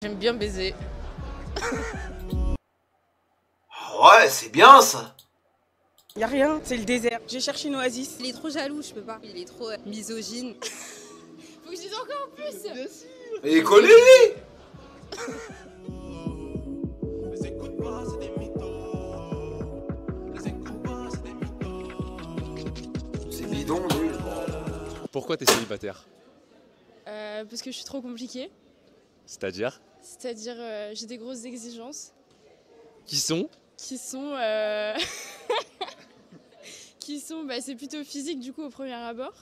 J'aime bien baiser. Ouais, c'est bien ça. Y'a rien, c'est le désert. J'ai cherché une oasis. Il est trop jaloux, je peux pas. Il est trop misogyne. Faut que je dise encore plus. Bien sûr. Mais connais-les. C'est bidon, nul. Pourquoi t'es célibataire? Parce que je suis trop compliquée. C'est-à-dire? C'est-à-dire, j'ai des grosses exigences Qui sont? qui sont. C'est plutôt physique du coup au premier abord.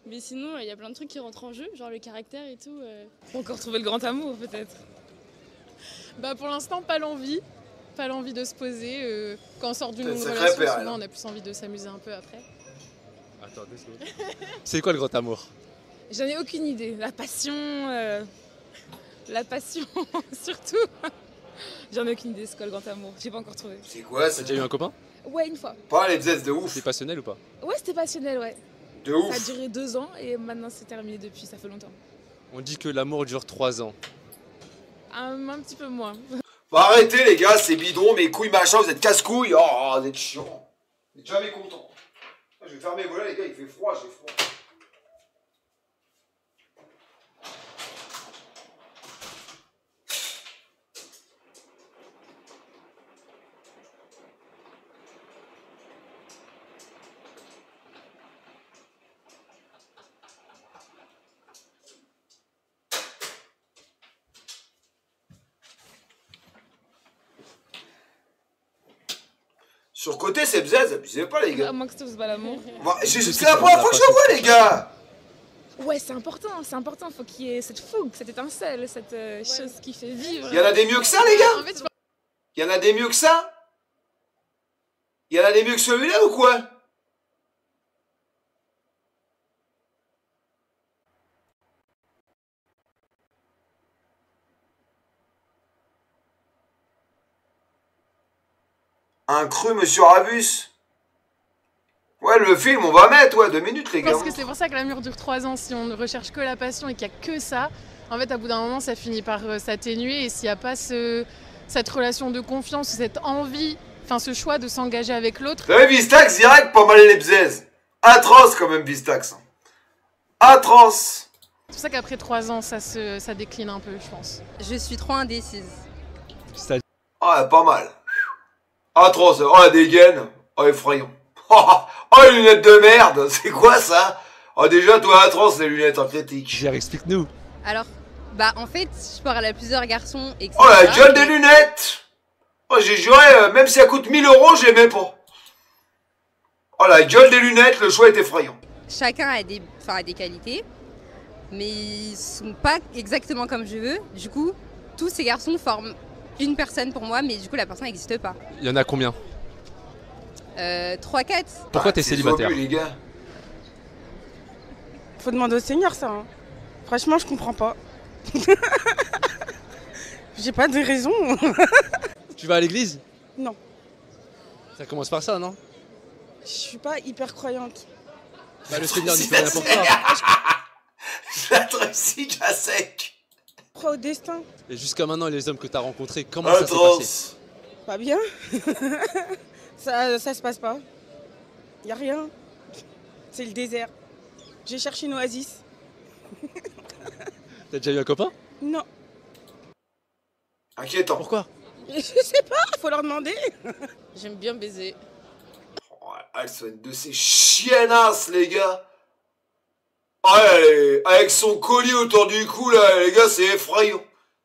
Mais sinon, il y a plein de trucs qui rentrent en jeu, genre le caractère et tout. Faut encore trouver le grand amour peut-être. Pour l'instant, pas l'envie. Pas l'envie de se poser. Quand on sort d'une longue Sacré relation, père, souvent on a plus envie de s'amuser un peu après. Attends, 2 secondes. C'est quoi le grand amour? J'en ai aucune idée. La passion surtout. J'en ai aucune idée, c'est quoi le grand amour? J'ai pas encore trouvé. C'est quoi T'as ça? déjà eu un copain? Ouais, une fois. Pas les bzz de ouf. C'est passionnel ou pas? Ouais, c'était passionnel, ouais. De Ça a ouf. duré 2 ans et maintenant c'est terminé depuis, ça fait longtemps. On dit que l'amour dure 3 ans. Un petit peu moins. Bah arrêtez les gars, c'est bidon, mes couilles machin, vous êtes casse-couilles. Oh, vous êtes chiants. Vous êtes jamais contents. Je vais fermer mes volets les gars, il fait froid, j'ai froid. Sur côté c'est bzz, abusez pas les À gars. moins que ça se bat l'amour. Bah, c'est la première fois que je le vois les gars. Ouais, c'est important. Faut qu'il y ait cette fougue, cette étincelle, cette chose qui fait vivre. Il y en a des mieux que ça les gars. En fait, Il y en a des mieux que ça. Il y en a des mieux que celui-là ou quoi? Un cru Monsieur Rabus. Ouais, le film, on va mettre, ouais, 2 minutes, les Je gars. pense que c'est pour ça que l'amour dure 3 ans. Si on ne recherche que la passion et qu'il n'y a que ça, en fait, à bout d'un moment, ça finit par s'atténuer. Et s'il n'y a pas cette relation de confiance, cette envie, ce choix de s'engager avec l'autre. Vous savez, Vistax, direct, pas mal les bzaises. Atroce, quand même, Vistax. Atroce. C'est pour ça qu'après 3 ans, ça décline un peu, je pense. Je suis trop indécise. C'est-à-dire? Ah, pas mal. Atroce. Oh, la dégaine. Oh, effrayant. Oh, les lunettes de merde. C'est quoi, ça? Oh, déjà, toi, atroce, les lunettes en critique. Gère, explique-nous. Alors, en fait, je parle à plusieurs garçons, etc. Oh, la gueule des lunettes. Oh, j'ai juré, même si ça coûte 1000 €, je l'aimais pas. Oh, la gueule des lunettes, le choix est effrayant. Chacun a des qualités, mais ils sont pas exactement comme je veux. Du coup, tous ces garçons forment une personne pour moi, mais du coup, la personne n'existe pas. Il y en a combien? 3, 4. Pourquoi t'es C'est célibataire? obus, les gars. Faut demander au Seigneur ça. Hein. Franchement, je comprends pas. J'ai pas de raison. Tu vas à l'église? Non, Ça commence par ça, non? je suis pas hyper croyante. Le Seigneur n'y peut rien pour toi. La toxique à sec. Je crois au destin. Et jusqu'à maintenant, les hommes que t'as rencontrés, comment ça s'est passé? Atroce. Pas bien. ça se passe pas. Y'a rien. C'est le désert. J'ai cherché une oasis. T'as déjà eu un copain? Non. Inquiétant. Pourquoi? Je sais pas, faut leur demander. J'aime bien baiser. Oh, elles sont une de ces chiennasses, les gars. Oh, elle est- avec son collier autour du cou, là, les gars, c'est effrayant.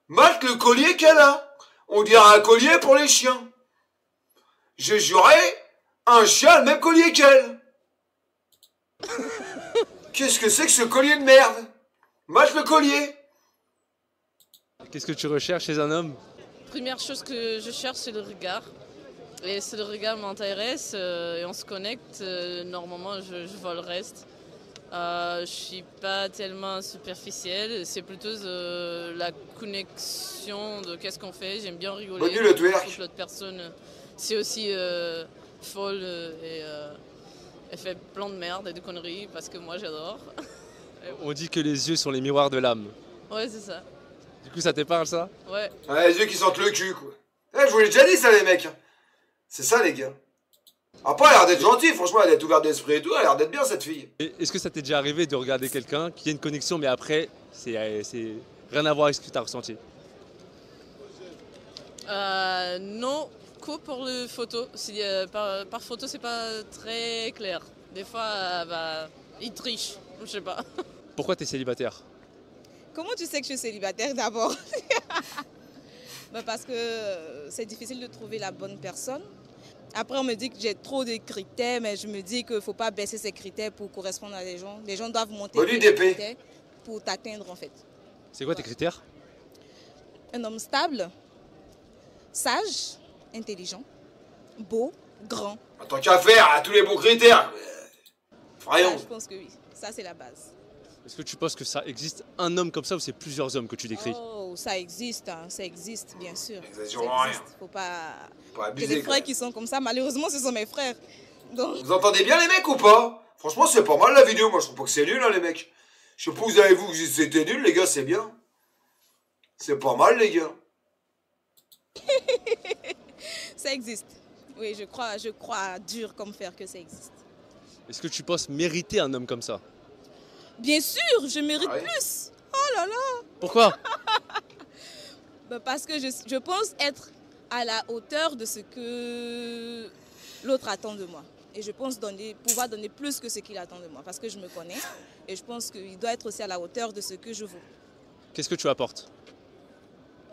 Mate le collier qu'elle a. On dirait un collier pour les chiens. J'ai juré, un chien a le même collier qu'elle. Qu'est-ce que c'est que ce collier de merde? Mate le collier. Qu'est-ce que tu recherches chez un homme? Première chose que je cherche, c'est le regard. Et si le regard m'intéresse et on se connecte, normalement je vois le reste. Je suis pas tellement superficielle, c'est plutôt la connexion de qu'est-ce qu'on fait. J'aime bien rigoler. Bonne nuit, le twerk. Je trouve que l'autre personne, c'est aussi folle et elle fait plein de merde et de conneries parce que moi j'adore. On dit que les yeux sont les miroirs de l'âme. Ouais, c'est ça. Du coup, ça t'épargne ça? Ouais. Ouais, les yeux qui sentent le cul, quoi. Eh, je vous l'ai déjà dit, ça, les mecs. C'est ça, les gars. Après, elle a l'air d'être gentille, franchement, elle est ouverte d'esprit et tout, elle a l'air d'être bien, cette fille. Et est-ce que ça t'est déjà arrivé de regarder quelqu'un qui a une connexion, mais après, c'est rien à voir avec ce que t'as ressenti? Non, que pour les photos. Si, par photo, c'est pas très clair. Des fois, ils trichent, je sais pas. Pourquoi t'es célibataire? Comment tu sais que je suis célibataire d'abord? Parce que c'est difficile de trouver la bonne personne. Après, on me dit que j'ai trop de critères, mais je me dis qu'il ne faut pas baisser ces critères pour correspondre à des gens. Les gens doivent monter les critères pour t'atteindre, en fait. C'est quoi tes critères? Un homme stable, sage, intelligent, beau, grand. Tant qu'à faire, à tous les bons critères. Voyons. Je pense que oui, ça c'est la base. Est-ce que tu penses que ça existe un homme comme ça ou c'est plusieurs hommes que tu décris? Oh, ça existe, bien sûr. Exagérons rien. Faut pas abuser. J'ai des frères qui sont comme ça, malheureusement ce sont mes frères. Donc... Vous entendez bien les mecs ou pas? Franchement, c'est pas mal la vidéo, moi je trouve pas que c'est nul, hein, les mecs. Je sais pas, vous avez vu que c'était nul, les gars, c'est bien. C'est pas mal, les gars. Ça existe. Oui, je crois dur comme fer que ça existe. Est-ce que tu penses mériter un homme comme ça? Bien sûr, je mérite plus. Oh là là. Pourquoi? Parce que je pense être à la hauteur de ce que l'autre attend de moi. Et je pense pouvoir donner plus que ce qu'il attend de moi. Parce que je me connais et je pense qu'il doit être aussi à la hauteur de ce que je vaux. Qu'est-ce que tu apportes?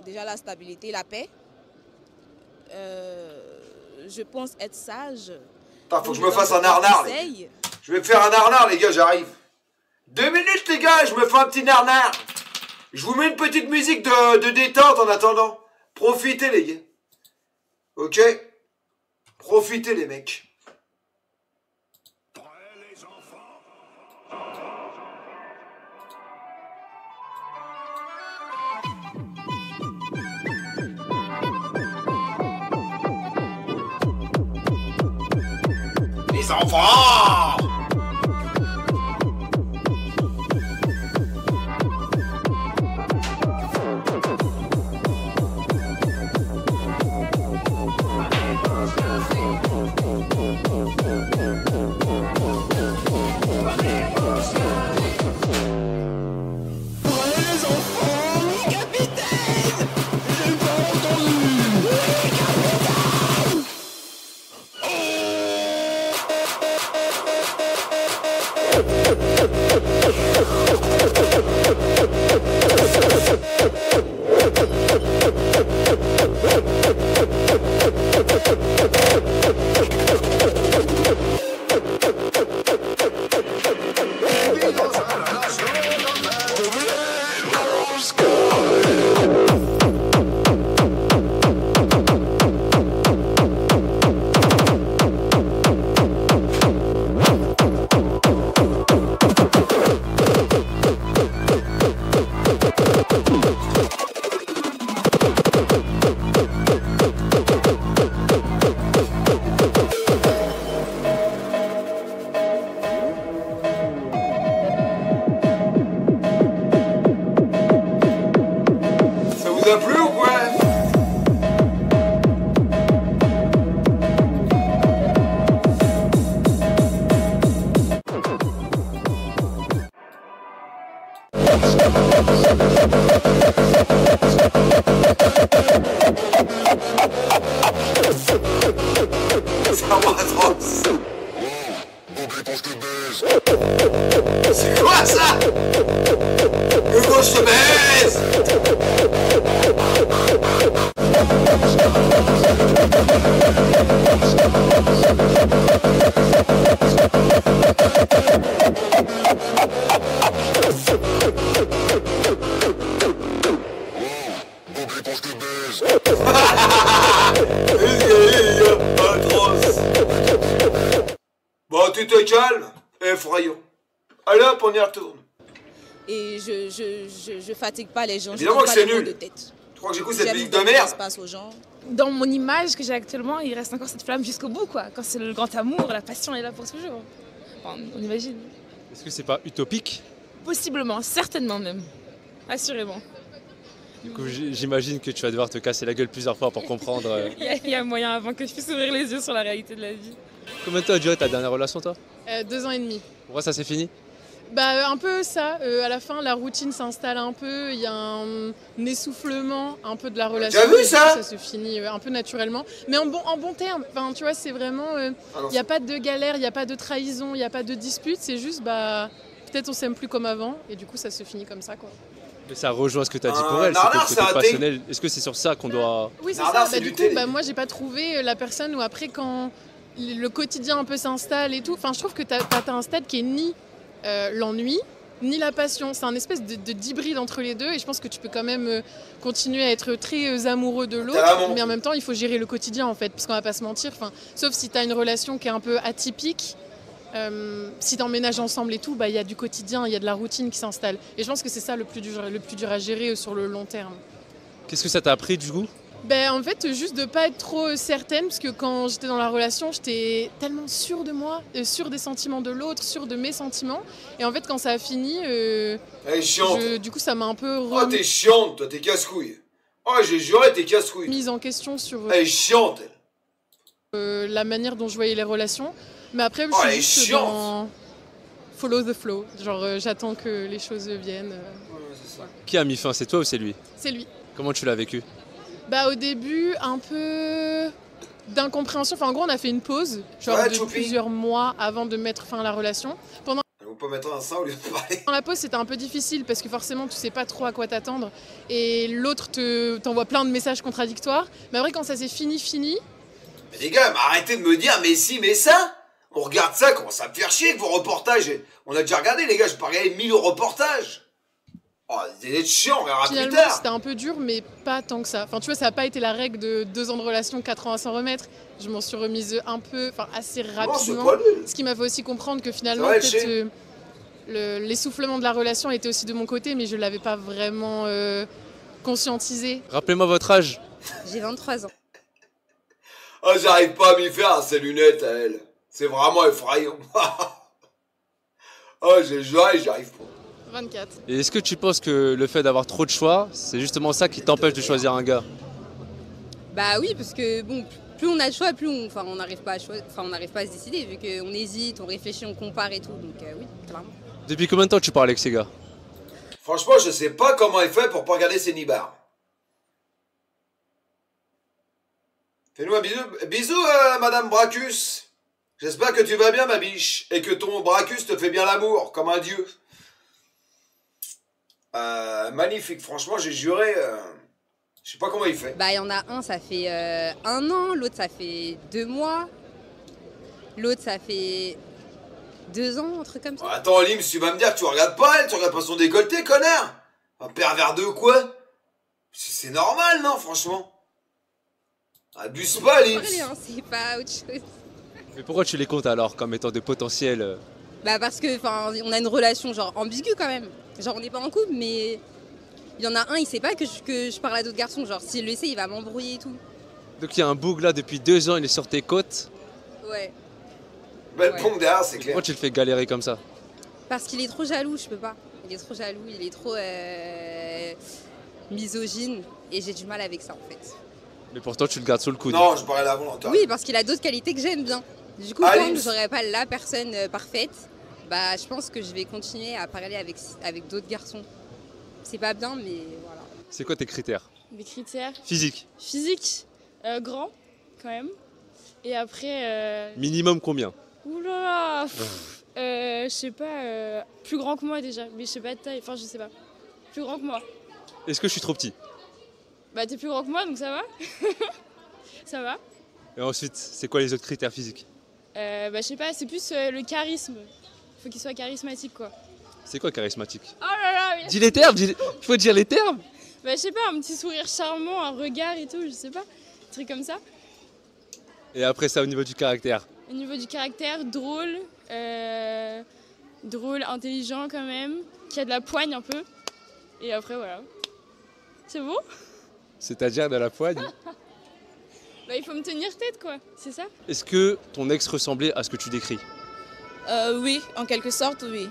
Déjà la stabilité, la paix. Je pense être sage. Attends, faut que je me fasse un arnard. Je vais me faire un arnard, les gars, j'arrive. 2 minutes, les gars, je me fais un petit arnard. Je vous mets une petite musique de détente en attendant. Profitez, les gars. Ok? Profitez, les mecs. Les enfants! Ça vous a plu ou quoi? C'est quoi ça? Hugo, je te baise! Bon, tu te calmes, effrayant. Allez hop, on y retourne. Et je fatigue pas les gens. Évidemment que c'est nul. De tête. Tu crois que j'écoute cette musique de merde? Se passe aux gens. Dans mon image que j'ai actuellement, il reste encore cette flamme jusqu'au bout, quoi. Quand c'est le grand amour, la passion est là pour toujours. Enfin, on imagine. Est-ce que c'est pas utopique? Possiblement, certainement même. Assurément. Du coup, j'imagine que tu vas devoir te casser la gueule plusieurs fois pour comprendre. Il y a moyen avant que je puisse ouvrir les yeux sur la réalité de la vie. Combien de temps a duré ta dernière relation, toi? 2 ans et demi. Pourquoi ça s'est fini? Bah un peu ça, à la fin la routine s'installe un peu, il y a un essoufflement un peu de la relation. T'as vu et ça? Ça se finit un peu naturellement, mais en bon terme. Enfin tu vois c'est vraiment, il n'y a pas de galère, il n'y a pas de trahison, il n'y a pas de dispute, c'est juste bah peut-être on s'aime plus comme avant et du coup ça se finit comme ça quoi. Mais ça rejoint ce que tu as dit pour elle, Nardar, c'est que le c'est côté un passionnel. Est-ce que c'est sur ça qu'on doit... Oui c'est Nardar, ça, c'est bah, du lutter, coup bah, les- moi j'ai pas trouvé la personne où après quand le quotidien un peu s'installe et tout, enfin je trouve que t'as un stade qui est ni l'ennui, ni la passion. C'est un espèce d'hybride entre les deux et je pense que tu peux quand même continuer à être très amoureux de l'autre, Carrément. mais en même temps il faut gérer le quotidien en fait, parce qu'on va pas se mentir, sauf si tu as une relation qui est un peu atypique, si tu emménages ensemble et tout, bah, il y a du quotidien, il y a de la routine qui s'installe. Et je pense que c'est ça le plus dur à gérer sur le long terme. Qu'est-ce que ça t'a appris du coup? Ben, en fait, juste de pas être trop certaine, parce que quand j'étais dans la relation, j'étais tellement sûre de moi, sûre des sentiments de l'autre, sûre de mes sentiments. Et en fait, quand ça a fini, Elle est chiante. du coup, ça m'a un peu Oh, t'es chiante, toi, t'es casse-couille. Oh, j'ai juré, t'es casse-couille. remise en question sur Elle est chiante, elle. la manière dont je voyais les relations. Mais après, je Oh, elle suis est juste chiante. dans follow the flow. Genre, j'attends que les choses viennent. Qui a mis fin, c'est toi ou c'est lui? C'est lui. Comment tu l'as vécu? Bah, au début, un peu d'incompréhension. Enfin, en gros, on a fait une pause, genre Ouais, de Choupi. plusieurs mois avant de mettre fin à la relation. Pendant Elle vous pas mettre un sein au lieu de parler. la pause, c'était un peu difficile parce que forcément, tu sais pas trop à quoi t'attendre. Et l'autre t'envoie plein de messages contradictoires. Mais après, quand ça s'est fini, Mais les gars, mais arrêtez de me dire, mais si, mais ça. On regarde ça, comment ça me fait chier avec vos reportages. On a déjà regardé, les gars, je peux regarder 1000 reportages. Oh, vous allez être chiant, on verra plus finalement, tard. c'était un peu dur, mais pas tant que ça. Enfin, tu vois, ça n'a pas été la règle de 2 ans de relation, 4 ans à s'en remettre. Je m'en suis remise un peu, assez Non, c'est rapidement. pas nul. Ce qui m'a fait aussi comprendre que finalement, Ça va, peut-être l'essoufflement de la relation était aussi de mon côté, mais je ne l'avais pas vraiment conscientisé. Rappelez-moi votre âge. J'ai 23 ans. Oh, j'arrive pas à m'y faire à ces lunettes à elle. C'est vraiment effrayant. Oh, j'ai juré, j'y arrive pas. 24. Et est-ce que tu penses que le fait d'avoir trop de choix, c'est justement ça qui t'empêche de choisir un gars? Bah oui, parce que bon, plus on a de choix, plus on n'arrive pas à on n'arrive pas à se décider, vu qu'on hésite, on réfléchit, on compare et tout. Donc oui, clairement. Depuis combien de temps tu parles avec ces gars? Franchement, je sais pas comment elle fait pour pas regarder ses nibards. Fais-nous un bisou. Bisous, Madame Bracus. J'espère que tu vas bien, ma biche, et que ton Bracus te fait bien l'amour, comme un dieu. Magnifique, franchement, j'ai juré. Je sais pas comment il fait. Bah il y en a un, ça fait 1 an, l'autre ça fait 2 mois, l'autre ça fait 2 ans, un truc comme ça. Attends, Lims, tu vas me dire que tu regardes pas elle, tu regardes pas son décolleté, connard. Un pervers de quoi? C'est normal, non, franchement? Abuse pas, Lims. Parler, hein, c'est pas autre chose. Mais pourquoi tu les comptes alors comme étant des potentiels Bah parce que on a une relation genre ambiguë quand même. Genre on n'est pas en couple, mais il y en a un, il sait pas que je parle à d'autres garçons. Genre s'il le sait, il va m'embrouiller et tout. Donc il y a un boug là depuis 2 ans, il est sur tes côtes. Ouais. Belle Ouais. pompe derrière, c'est clair. Pourquoi tu le fais galérer comme ça? Parce qu'il est trop jaloux, je peux pas. Il est trop jaloux, il est trop misogyne et j'ai du mal avec ça en fait. Mais pourtant tu le gardes sous le coude. Non, je parlais là volontaire. Oui, parce qu'il a d'autres qualités que j'aime bien. Du coup, Allez. quand j'aurai pas la personne parfaite, bah je pense que je vais continuer à parler avec d'autres garçons. C'est pas bien, mais voilà. C'est quoi tes critères? Des critères Physique. physiques, grand quand même. Et après, Minimum combien? oulala, je sais pas, plus grand que moi déjà, mais je sais pas de taille, enfin je sais pas. Plus grand que moi. Est-ce que je suis trop petit? Bah t'es plus grand que moi donc ça va. Ça va. Et ensuite, c'est quoi les autres critères physiques? Bah je sais pas, c'est plus le charisme. Faut qu'il soit charismatique quoi. C'est quoi charismatique? Oh là là, mais... Dis les termes, faut dire les termes. Bah je sais pas, un petit sourire charmant, un regard et tout, je sais pas. Un truc comme ça. Et après ça, au niveau du caractère. Au niveau du caractère, drôle, intelligent quand même, qui a de la poigne un peu. Et après voilà. C'est bon? C'est-à-dire de la poigne. Bah il faut me tenir tête quoi, c'est ça? Est-ce que ton ex ressemblait à ce que tu décris? Oui, en quelque sorte, oui.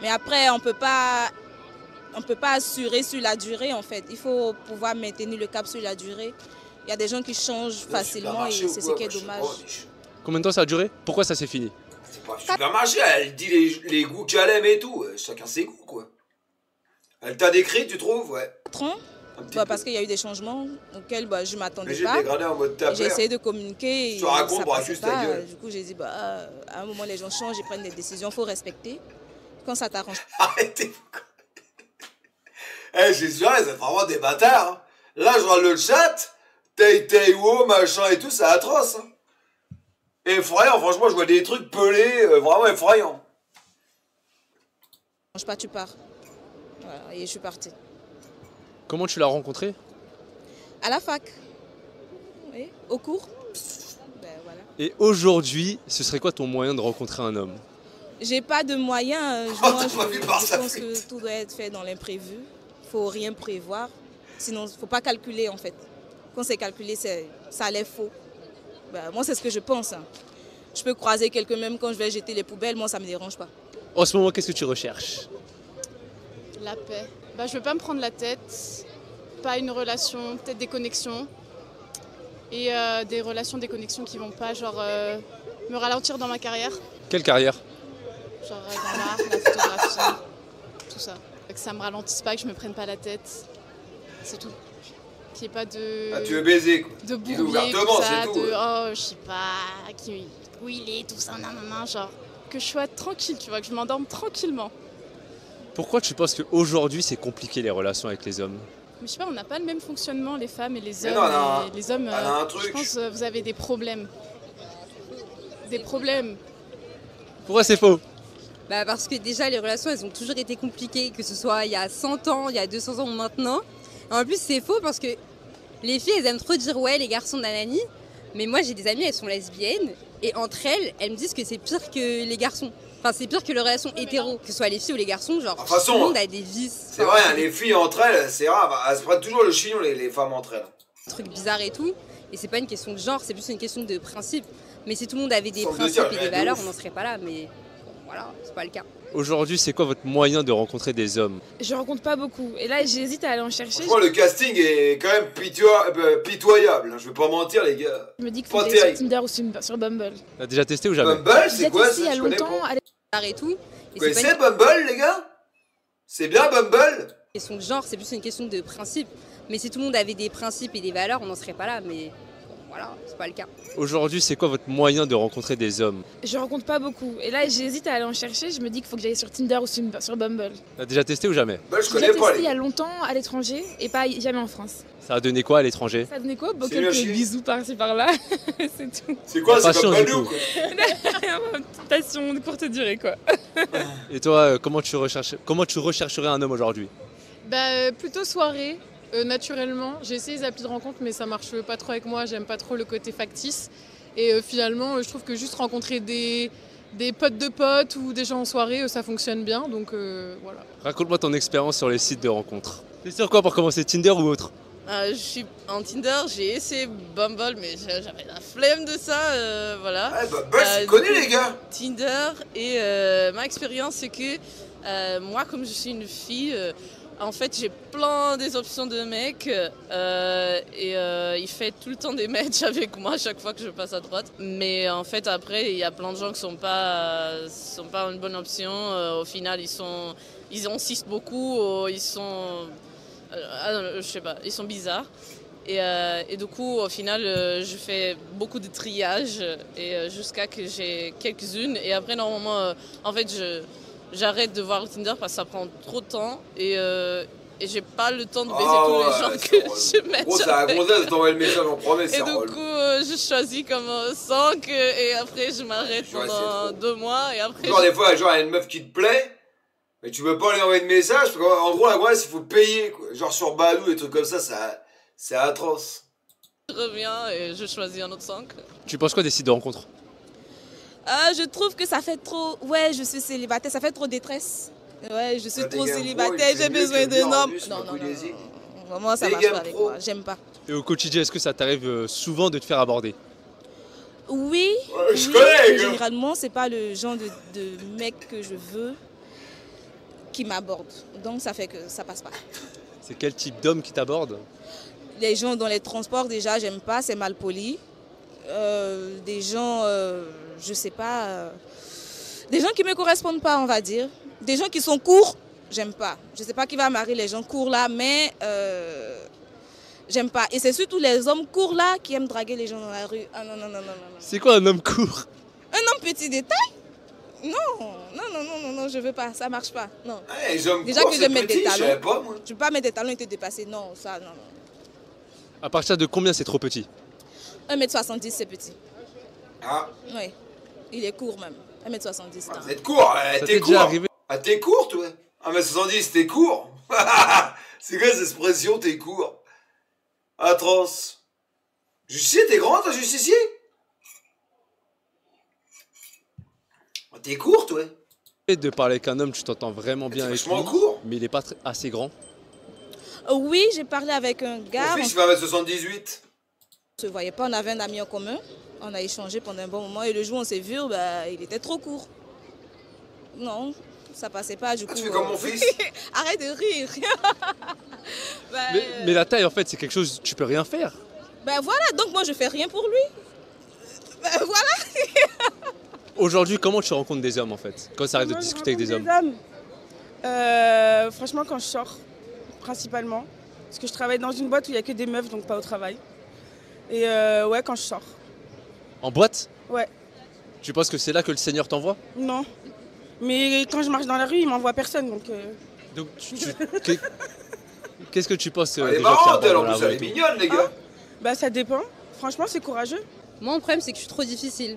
Mais après, on peut pas on ne peut pas assurer sur la durée en fait. Il faut pouvoir maintenir le cap sur la durée. Il y a des gens qui changent facilement et c'est ce qui est dommage. Combien de temps ça a duré? Pourquoi ça s'est fini? C'est pas supermarché, elle dit les goûts qu'elle aime et tout. Chacun ses goûts, quoi. Elle t'a décrit, tu trouves? Ouais. 4 ans, parce qu'il y a eu des changements auxquels je ne m'attendais j'ai pas. dégradé en mode ta J'ai essayé de communiquer. Je te raconte, ça braque passait juste ta pas. gueule. Du coup, j'ai dit, à un moment, les gens changent, ils prennent des décisions, il faut respecter. Quand ça t'arrange. Arrêtez. Eh, j'ai sûr, c'est vraiment des bâtards. Hein. Là, je regarde le chat. Tay, wow, machin et tout, c'est atroce. Hein. Et effrayant, franchement, je vois des trucs pelés, vraiment effrayants. Mange pas, tu pars. Voilà, et je suis partie. Comment tu l'as rencontré? À la fac. Oui, au cours. Voilà. Et aujourd'hui, ce serait quoi ton moyen de rencontrer un homme? J'ai pas de moyens. Je pense que tout doit être fait dans l'imprévu. Faut rien prévoir. Sinon, faut pas calculer en fait. Quand c'est calculé, ça a l'air faux. Moi, c'est ce que je pense. Hein. Je peux croiser quelqu'un même quand je vais jeter les poubelles. Moi, ça me dérange pas. En ce moment, qu'est-ce que tu recherches? La paix. Je veux pas me prendre la tête. Pas une relation, peut-être des connexions. Et des relations, des connexions qui vont pas me ralentir dans ma carrière. Quelle carrière? Dans l'art, la photographie, tout ça. Que ça me ralentisse pas, que je me prenne pas la tête. C'est tout. Qu'il n'y ait pas de... Ah, tu veux baiser, quoi. De bourbier, ouvertement, tout ça, c'est tout. je sais pas, où il est, tout ça, nan, genre... Que je sois tranquille, tu vois, que je m'endorme tranquillement. Pourquoi tu penses qu'aujourd'hui, c'est compliqué les relations avec les hommes? Mais je sais pas, on n'a pas le même fonctionnement, les femmes et les hommes. Non, les hommes, truc. je pense que vous avez des problèmes. Des problèmes. Pourquoi c'est faux? Parce que déjà, les relations, elles ont toujours été compliquées, que ce soit il y a 100 ans, il y a 200 ans ou maintenant. Et en plus, c'est faux parce que les filles, elles aiment trop dire ouais, les garçons nanani. Mais moi, j'ai des amies, elles sont lesbiennes. Et entre elles, elles me disent que c'est pire que les garçons. Enfin, c'est pire que les relations hétéro, que ce soit les filles ou les garçons. Genre, de toute façon, tout le monde a des vices. C'est vrai, hein, les filles entre elles, c'est rare. Elles se prennent toujours le chignon, les femmes entre elles. Trucs bizarres et tout. Et c'est pas une question de genre, c'est plus une question de principe. Mais si tout le monde avait des principes et des valeurs, on n'en serait pas là. Mais bon, voilà, c'est pas le cas. Aujourd'hui, c'est quoi votre moyen de rencontrer des hommes? Je rencontre pas beaucoup. Et là, j'hésite à aller en chercher. Franchement, le casting est quand même pitoyable. Hein. Je vais pas mentir, les gars. Je me dis qu'il faut aller sur Tinder ou sur Bumble. T'as déjà testé ou jamais? Bumble, c'est quoi ça? Il y a longtemps. Et tout. Vous connaissez Bumble, les gars? C'est bien Bumble? Question de genre, c'est plus une question de principe. Mais si tout le monde avait des principes et des valeurs, on n'en serait pas là. Mais bon, voilà, c'est pas le cas. Aujourd'hui, c'est quoi votre moyen de rencontrer des hommes? Je rencontre pas beaucoup. Et là, j'hésite à aller en chercher. Je me dis qu'il faut que j'aille sur Tinder ou sur Bumble. T'as déjà testé ou jamais? Je connais j'ai pas. testé il y a longtemps à l'étranger et pas jamais en France. Ça a donné quoi à l'étranger? Ça a donné quoi? Quelques bisous par-ci par-là. C'est tout. C'est quoi? C'est comme Badou, quoi. Passion de courte durée, quoi. Et toi, comment tu rechercherais un homme aujourd'hui? Plutôt soirée, naturellement. J'ai essayé les applis de rencontre, mais ça marche pas trop avec moi. J'aime pas trop le côté factice. Et finalement, je trouve que juste rencontrer des potes de potes ou des gens en soirée, ça fonctionne bien. Donc voilà. Raconte-moi ton expérience sur les sites de rencontres. C'est sur quoi pour commencer, Tinder ou autre? Je suis en Tinder, j'ai essayé Bumble, mais j'avais la flemme de ça, voilà. Ah, Bumble, c'est connu, les gars. Tinder, et ma expérience, c'est que moi, comme je suis une fille, en fait, j'ai plein des options de mecs, et il fait tout le temps des matchs avec moi chaque fois que je passe à droite. Mais en fait, après, il y a plein de gens qui sont pas une bonne option. Au final, ils insistent beaucoup, ils sont... je sais pas, ils sont bizarres. Et du coup, au final, je fais beaucoup de triage et jusqu'à que j'ai quelques-unes. Et après, normalement, en fait, j'arrête de voir le Tinder parce que ça prend trop de temps. Et j'ai pas le temps de baiser tous les gens que je mets. Gros, c'est la gonzesse de t'envoyer le message en premier, c'est Et du coup, je choisis comme 5 et après, je m'arrête pendant 2 mois. Et après, genre, des fois, il y a une meuf qui te plaît. Mais tu veux pas lui envoyer de message, parce qu'en gros, la gonzesse, il faut payer, quoi. Genre sur Badou, des trucs comme ça, c'est atroce. je reviens et je choisis un autre 5. Tu penses quoi des sites de rencontres? Je trouve que ça fait trop... Ouais, je suis célibataire, ça fait trop détresse. Ouais, je suis trop célibataire, j'ai besoin d'un homme. Non. Vraiment, ça marche pas avec moi, j'aime pas. Et au quotidien, est-ce que ça t'arrive souvent de te faire aborder? Oui, je connais, généralement, c'est pas le genre de mec que je veux. qui m'abordent. Donc ça fait que ça passe pas. C'est quel type d'homme qui t'aborde? Les gens dans les transports, déjà, j'aime pas, c'est mal poli. Des gens, je sais pas, des gens qui me correspondent pas, on va dire. Des gens qui sont courts, j'aime pas. Je sais pas qui va marier les gens courts là, mais j'aime pas. Et c'est surtout les hommes courts là qui aiment draguer les gens dans la rue. Ah non, non, non, non, non. C'est quoi un homme court? Un homme petit détail? Non, non, non, non, non, non, je veux pas, ça marche pas. Non. Eh, les hommes Déjà courts, que je c'est vais mettre petit, des je talons. savais pas, moi. Je peux pas mettre des talons et te dépasser. Non, ça, non, non. À partir de combien c'est trop petit? 1m70, c'est petit. Ah, Oui, il est court même. 1m70. vous êtes court, Ça t'es t'est court. déjà arrivé? Ah, t'es court, toi. 1m70, t'es court. C'est quoi cette expression, t'es court? Atroce. Justicier, t'es grand, toi, justicier? T'es court, toi. De parler avec un homme, tu t'entends vraiment bien avec lui, vachement court. mais il est pas assez grand. Oui, j'ai parlé avec un gars. Mon fils, il fait 1m78. On se voyait pas, on avait un ami en commun. On a échangé pendant un bon moment et le jour où on s'est vu, bah, il était trop court. Non, ça passait pas du coup. Tu fais comme mon fils. Arrête de rire. Bah, Mais la taille, en fait, c'est quelque chose, tu peux rien faire. bah voilà, donc moi je fais rien pour lui. Bah voilà. Aujourd'hui, comment tu rencontres des hommes, en fait, quand ça arrive de discuter avec des hommes? Franchement, quand je sors, principalement. Parce que je travaille dans une boîte où il n'y a que des meufs, donc pas au travail. Et ouais, quand je sors. En boîte? Ouais. Tu penses que c'est là que le Seigneur t'envoie? Non. Mais quand je marche dans la rue, il m'envoie personne, donc... Donc, qu'est-ce que tu penses Elle est des gens qui marrante, abordent elle, dans en la plus, rue elle et est tout? mignonne, les gars. Bah ça dépend. Franchement, c'est courageux. Moi, mon problème, c'est que je suis trop difficile.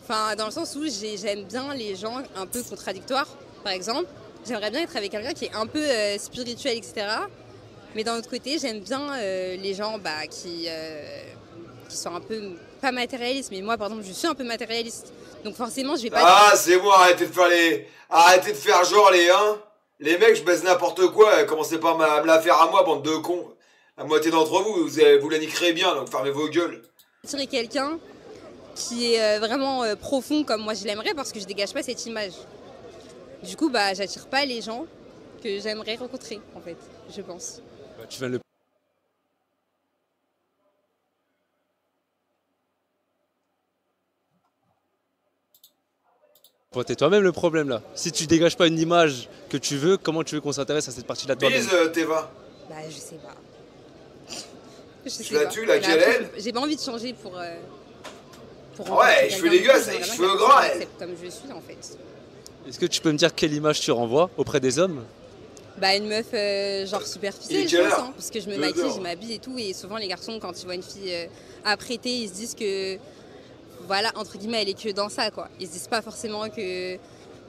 Enfin, dans le sens où j'aime bien les gens un peu contradictoires, par exemple. J'aimerais bien être avec quelqu'un qui est un peu spirituel, etc. Mais d'un autre côté, j'aime bien les gens qui sont un peu, pas matérialistes, mais moi, par exemple, je suis un peu matérialiste. Donc forcément, je vais pas... Ah, c'est moi, arrêtez de faire genre les mecs, je baise n'importe quoi, commencez pas à me la faire à moi, bande de cons. La moitié d'entre vous, vous la niquerez bien, donc fermez vos gueules. attirer quelqu'un qui est vraiment profond comme moi je l'aimerais parce que je dégage pas cette image. Du coup, bah, j'attire pas les gens que j'aimerais rencontrer, en fait, je pense. Bah, tu viens de le... T'es toi-même le problème là. Si tu dégages pas une image que tu veux, comment tu veux qu'on s'intéresse à cette partie-là de toi-même? Bise, Teva. Bah, je sais pas. Tu la tues, laquelle elle? J'ai pas envie de changer pour ouais, je fais les gosses avec les cheveux gras. Comme je suis, en fait. Est-ce que tu peux me dire quelle image tu renvoies auprès des hommes? Bah, une meuf genre superficielle, je pense, hein, parce que je me maquille, je m'habille et tout, et souvent les garçons, quand ils voient une fille apprêtée, ils se disent que, voilà, entre guillemets, elle est que dans ça, quoi. Ils se disent pas forcément que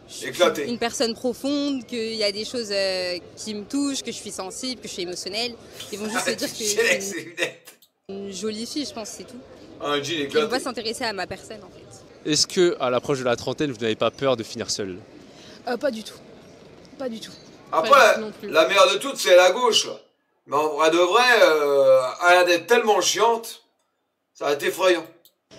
je suis une personne profonde, qu'il y a des choses qui me touchent, que je suis sensible, que je suis émotionnelle. Ils vont juste se dire que je suis une jolie fille, je pense, c'est tout. Un jean éclaté. Ils vont pas s'intéresser à ma personne, en fait. Est-ce que, à l'approche de la trentaine, vous n'avez pas peur de finir seul? Pas du tout. Pas du tout. Après, la meilleure de toutes, c'est la gauche. Là. Mais en vrai de vrai, elle a d'être tellement chiante, ça va être effrayant.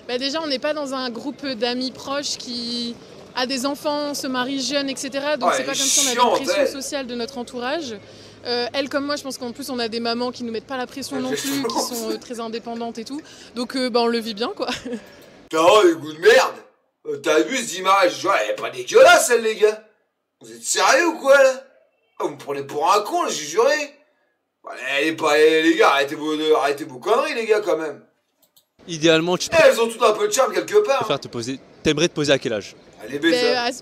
Bah déjà, on n'est pas dans un groupe d'amis proches qui a des enfants, se marie jeune, etc. Donc c'est pas comme si on avait une pression sociale de notre entourage. Elle comme moi, je pense qu'en plus on a des mamans qui nous mettent pas la pression non plus, qui sont très indépendantes et tout. Donc bah, on le vit bien, quoi. Oh, les goûts de merde. T'as vu cette image? Elle est pas dégueulasse, elle, les gars. Vous êtes sérieux ou quoi, là? Vous me prenez pour un con, j'ai juré. Elle est pas... Les gars, arrêtez vos conneries, les gars, quand même. Idéalement, tu peux... Elles ont tout un peu de charme, quelque part. T'aimerais te poser à quel âge?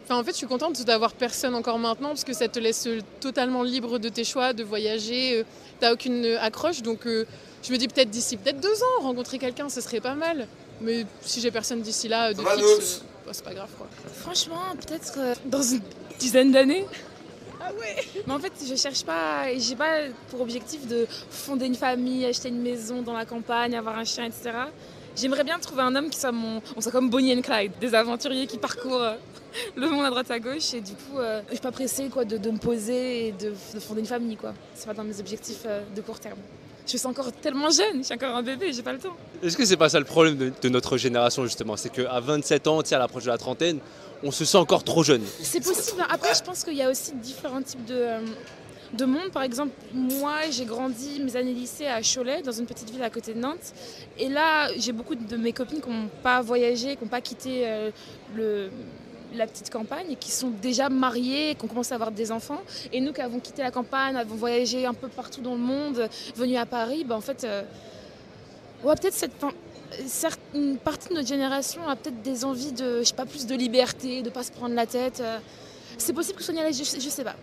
En fait, je suis contente d'avoir personne encore maintenant parce que ça te laisse totalement libre de tes choix, de voyager. T'as aucune accroche, donc je me dis peut-être d'ici 2 ans, rencontrer quelqu'un, ce serait pas mal. Mais si j'ai personne d'ici là, de fixe, bah, c'est pas grave, quoi. Franchement, peut-être dans une dizaine d'années. Ah ouais. Mais en fait, je cherche pas, j'ai pas pour objectif de fonder une famille, acheter une maison dans la campagne, avoir un chien, etc. J'aimerais bien trouver un homme qui soit on soit comme Bonnie and Clyde, des aventuriers qui parcourent le monde à droite à gauche. Et du coup, je suis pas pressée quoi, de me poser et de fonder une famille, quoi. C'est pas dans mes objectifs de court terme. Je suis encore tellement jeune, je suis encore un bébé, j'ai pas le temps. Est-ce que c'est pas ça le problème de notre génération justement? C'est qu'à 27 ans, à l'approche de la trentaine, on se sent encore trop jeune. C'est possible. Après, je pense qu'il y a aussi différents types de monde. Par exemple, moi, j'ai grandi mes années lycée à Cholet, dans une petite ville à côté de Nantes. Et là, j'ai beaucoup de mes copines qui n'ont pas voyagé, qui n'ont pas quitté la petite campagne et qui sont déjà mariées, qui ont commencé à avoir des enfants. Et nous qui avons quitté la campagne, avons voyagé un peu partout dans le monde, venus à Paris, en fait, ouais, peut-être une partie de notre génération a peut-être des envies de, je sais pas, plus de liberté, de ne pas se prendre la tête. C'est possible que ce soit je sais pas.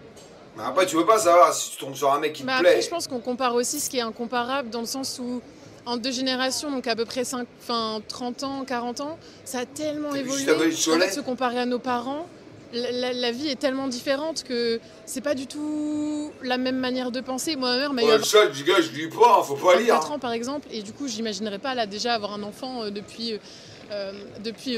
Mais après, tu veux pas savoir si tu tombes sur un mec qui te plaît. Après, je pense qu'on compare aussi ce qui est incomparable dans le sens où, en 2 générations, donc à peu près 30 ans, 40 ans, ça a tellement évolué. En fait, se comparer à nos parents, la vie est tellement différente que c'est pas du tout la même manière de penser. Moi, ma mère m'a eu. Le seul, du gars, je dis pas, faut pas lire. 4 ans par exemple, et du coup, j'imaginerais pas là déjà avoir un enfant depuis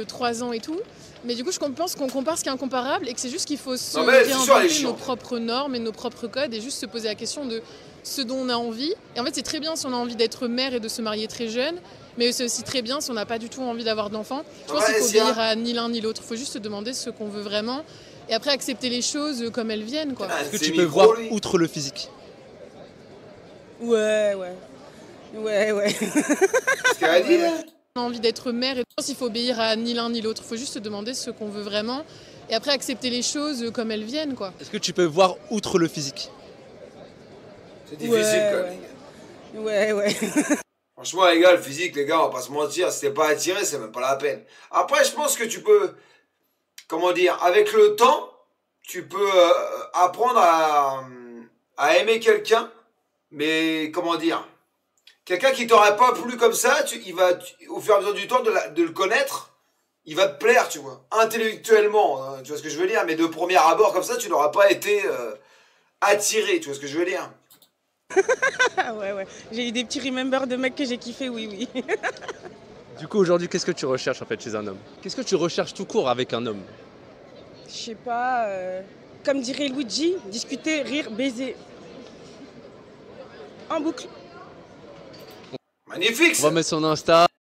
3 ans et tout. Mais du coup, je pense qu'on compare ce qui est incomparable et que c'est juste qu'il faut se réinventer nos propres normes et nos propres codes et juste se poser la question de ce dont on a envie. Et en fait, c'est très bien si on a envie d'être mère et de se marier très jeune, mais c'est aussi très bien si on n'a pas du tout envie d'avoir d'enfants. Je pense qu'il faut obéir à ni l'un ni l'autre. Il faut juste se demander ce qu'on veut vraiment et après accepter les choses comme elles viennent, quoi. Est-ce que tu peux voir outre le physique? Ouais. Ce qu'elle a dit, là. On a envie d'être mère et je pense qu'il faut obéir à ni l'un ni l'autre. Il faut juste se demander ce qu'on veut vraiment et après accepter les choses comme elles viennent, quoi. Est-ce que tu peux voir outre le physique? C'est difficile quand même. Ouais. Franchement, les gars, le physique, les gars, on va pas se mentir, si t'es pas attiré, c'est même pas la peine. Après, je pense que tu peux, comment dire, avec le temps, tu peux apprendre à aimer quelqu'un, mais comment dire, quelqu'un qui t'aurait pas plu comme ça, au fur et à mesure du temps de le connaître, il va te plaire, tu vois, intellectuellement, hein, tu vois ce que je veux dire, mais de premier abord comme ça, tu n'auras pas été attiré, tu vois ce que je veux dire. Ouais. J'ai eu des petits remembers de mecs que j'ai kiffé, oui. Du coup, aujourd'hui, qu'est-ce que tu recherches en fait chez un homme? Qu'est-ce que tu recherches tout court avec un homme? Je sais pas, comme dirait Luigi, discuter, rire, baiser. En boucle. Magnifique ça. On va mettre son Insta.